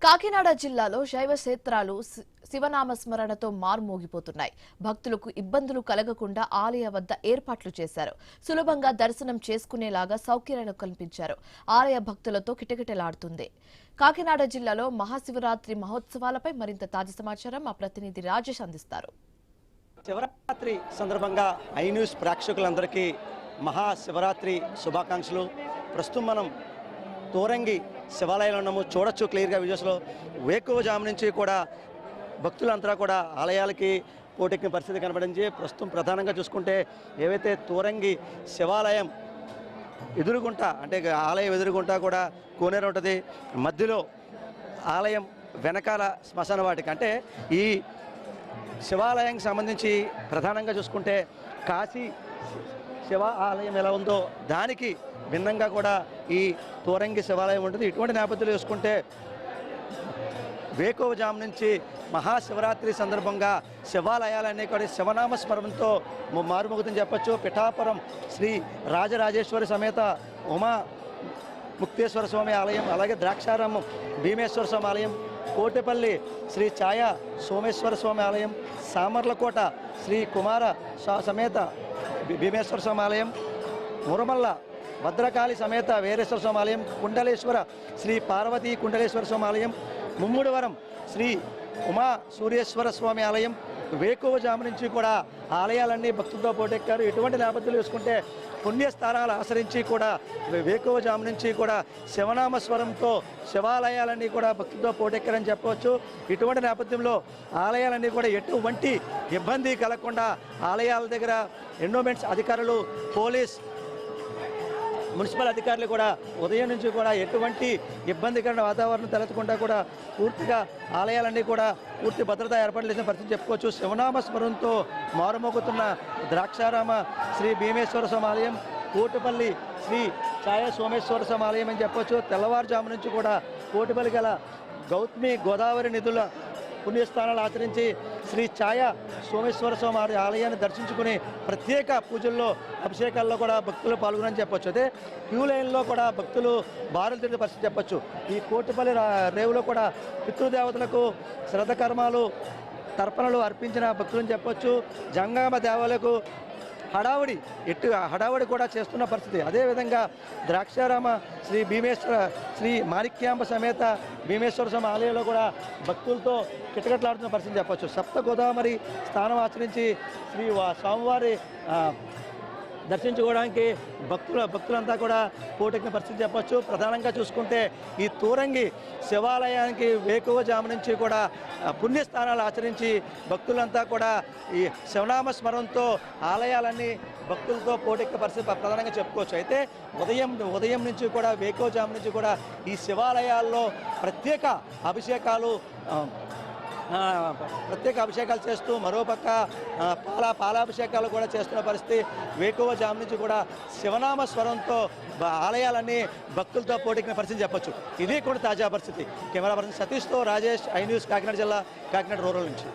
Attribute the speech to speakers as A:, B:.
A: కాకినాడ జిల్లాలో శైవ క్షేత్రాలు శివనామ స్మరణతో మార్మోగిపోతున్నాయి. భక్తులకు ఇబ్బందులు కలగకుండా ఆలయ వద్ద ఏర్పాట్లు చేశారు. సులభంగా దర్శనం చేసుకునేలాగా సౌకర్యాలు కల్పించారు. ఆలయ భక్తులతో కిటకిటలాడుతుంది. కాకినాడ జిల్లాలో మహాశివరాత్రి మహోత్సవాలపై మరింత తాజా సమాచారం మా ప్రతినిధి రాజేష్ అందిస్తారు.
B: శివరాత్రి సందర్భంగా ఐ న్యూస్ ప్రేక్షకులందరికీ మహాశివరాత్రి శుభాకాంక్షలు. ప్రస్తుతం మనం తోరంగి శివాలయంలో ఉన్నాము. చూడొచ్చు క్లియర్గా వీడియోస్లో. వేకువజాము నుంచి కూడా భక్తులంతా కూడా ఆలయాలకి పోటెక్కిన పరిస్థితి కనబడింది. ప్రస్తుతం ప్రధానంగా చూసుకుంటే ఏవైతే తోరంగి శివాలయం ఎదురుగుంట అంటే ఆలయం ఎదురుగుంట కూడా కోనేరు ఉంటుంది. మధ్యలో ఆలయం వెనకాల శ్మశాన వాటిక అంటే ఈ శివాలయానికి సంబంధించి ప్రధానంగా చూసుకుంటే కాశీ శివ ఆలయం ఎలా ఉందో దానికి భిన్నంగా కూడా ఈ తోరంగి శివాలయం ఉంటుంది. ఇటువంటి నేపథ్యంలో చూసుకుంటే వేకువజాము నుంచి మహాశివరాత్రి సందర్భంగా శివాలయాలన్నీ కూడా శివనామ స్మరణతో మారుమోగుతుందని చెప్పచ్చు. పిఠాపురం శ్రీ రాజరాజేశ్వరి సమేత ఉమా ముక్తేశ్వర స్వామి ఆలయం, అలాగే ద్రాక్షారామం భీమేశ్వర స్వామి ఆలయం, కోటిపల్లి శ్రీ ఛాయ సోమేశ్వర స్వామి ఆలయం, సామర్లకోట శ్రీ కుమార సమేత భీమేశ్వర స్వామి ఆలయం, మురమల్ల భద్రకాళి సమేత వీరేశ్వర స్వామి ఆలయం, కుండలేశ్వర శ్రీ పార్వతీ కుండలేశ్వర స్వామి ఆలయం, ముమ్ముడివరం శ్రీ ఉమా సూర్యేశ్వర స్వామి ఆలయం. వేకువజాము నుంచి కూడా ఆలయాలన్నీ భక్తులతో పోటెక్కారు. ఇటువంటి నేపథ్యంలో చూసుకుంటే పుణ్యస్థానాలు ఆచరించి కూడా వేకువజాము నుంచి కూడా శివనామ స్వరంతో శివాలయాలన్నీ కూడా భక్తులతో పోటెక్కారని చెప్పవచ్చు. ఇటువంటి నేపథ్యంలో ఆలయాలన్నీ కూడా ఎటువంటి ఇబ్బంది కలగకుండా ఆలయాల దగ్గర ఎండోమెంట్స్ అధికారులు, పోలీస్, మున్సిపల్ అధికారులు కూడా ఉదయం నుంచి కూడా ఎటువంటి ఇబ్బందికరమైన వాతావరణం తలెత్తకుండా కూడా పూర్తిగా ఆలయాలన్నీ కూడా పూర్తి భద్రతా ఏర్పాట్లు చేసిన పరిస్థితి చెప్పుకోవచ్చు. శివనామ స్మరణతో మారుమోగుతున్న ద్రాక్షారామ శ్రీ భీమేశ్వర స్వామి ఆలయం, కోటిపల్లి శ్రీ ఛాయ సోమేశ్వర స్వామి ఆలయం అని చెప్పవచ్చు. తెల్లవారుజాము నుంచి కూడా కోటిపల్లి గల గౌతమి గోదావరి నిధుల పుణ్యస్థానాలు ఆచరించి శ్రీ ఛాయ సోమేశ్వర స్వామి ఆలయాన్ని దర్శించుకుని ప్రత్యేక పూజల్లో అభిషేకాల్లో కూడా భక్తులు పాల్గొనని చెప్పొచ్చు. అదే క్యూ లైన్లో కూడా భక్తులు బారులు తిరిగే పరిస్థితి చెప్పొచ్చు. ఈ కోటిపల్లి రేవులో కూడా పితృదేవతలకు శ్రద్ధ కర్మాలు తర్పణలు అర్పించిన భక్తులని చెప్పొచ్చు. జంగామ దేవాలకు హడావుడి కూడా చేస్తున్న పరిస్థితి. అదేవిధంగా ద్రాక్షారామ శ్రీ భీమేశ్వర శ్రీ మాణిక్యాంబ సమేత భీమేశ్వర స్వామి ఆలయంలో కూడా భక్తులతో కిటకిటలాడుతున్న పరిస్థితి చెప్పచ్చు. సప్త గోదావరి స్థానం ఆచరించి శ్రీ స్వామివారి దర్శించుకోవడానికి భక్తులంతా కూడా పోటెక్కిన పరిస్థితి చెప్పచ్చు. ప్రధానంగా చూసుకుంటే ఈ తోరంగి శివాలయానికి వేకువజాము నుంచి కూడా పుణ్యస్థానాలు ఆచరించి భక్తులంతా కూడా ఈ శివనామ స్మరణతో ఆలయాలన్నీ భక్తులతో పోటెక్కిన పరిస్థితి ప్రధానంగా చెప్పుకోవచ్చు. అయితే ఉదయం నుంచి కూడా వేకువజాము నుంచి కూడా ఈ శివాలయాల్లో ప్రత్యేక అభిషేకాలు చేస్తూ మరోపక్క పాలాభిషేకాలు కూడా చేస్తున్న పరిస్థితి. వేకువజాము నుంచి కూడా శివనామ స్వరంతో ఆలయాలన్నీ భక్తులతో పోటెక్కిన పరిస్థితి చెప్పొచ్చు. ఇది కూడా తాజా పరిస్థితి. కెమెరా పర్సన్ సతీష్తో రాజేష్, ఐ న్యూస్, కాకినాడ జిల్లా, కాకినాడ రూరల్ నుంచి.